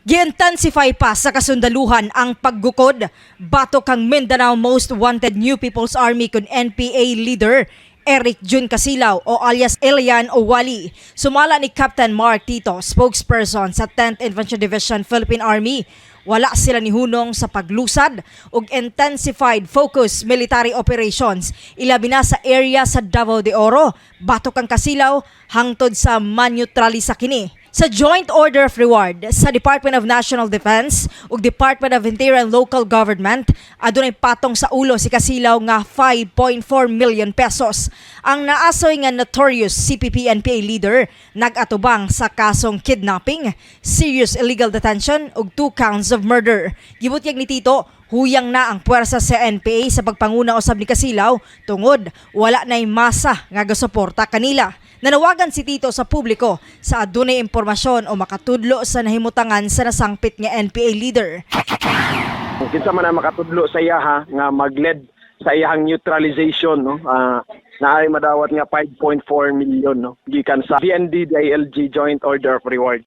Gi-intensify pa sa kasundaluhan ang paggukod batok kang Mindanao Most Wanted New People's Army kun NPA leader Eric Jun Casilaw o alias Elian Owali. Sumala ni Captain Mark Tito, spokesperson sa 10th Infantry Division Philippine Army. Wala sila nihunong sa paglusad ug intensified focus military operations ilabi na sa area sa Davao de Oro. Batok kang Casilaw hangtod sa maneutralisa kini. Sa Joint Order of Reward sa Department of National Defense ug Department of Interior and Local Government, adunay patong sa ulo si Casilaw nga 5.4 million pesos. Ang naasoy nga notorious CPP-NPA leader nag-atubang sa kasong kidnapping, serious illegal detention ug 2 counts of murder. Gibutyag ni Tito, huyang na ang puwersa sa NPA sa pagpanguna usab ni Casilaw tungod wala nay masa nga gasuporta kanila. Nanawagan si Tito sa publiko sa adunay impormasyon o makatudlo sa nahimutangan sa nasangpit nga NPA leader. Kinsa man ang makatudlo sa iya nga mag-lead sa iyang neutralization naay madawat nga 5.4 million gikan sa VND DILG Joint Order of Reward.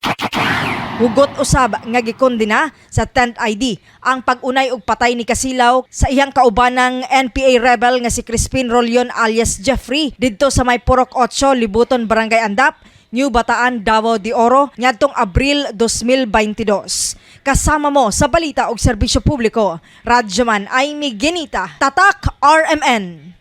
Hugot usab nga gikondena sa 10th ID ang pag-unay og patay ni Casilaw sa iyang kaubanang NPA rebel nga si Crispin Rolion alias Jeffrey didto sa may Purok 8, Libuton, Barangay Andap, New Bataan, Davao de Oro ngadtong Abril 2022. Kasama mo sa balita og serbisyo publiko, Radyoman Aimee Ginita, Tatak RMN.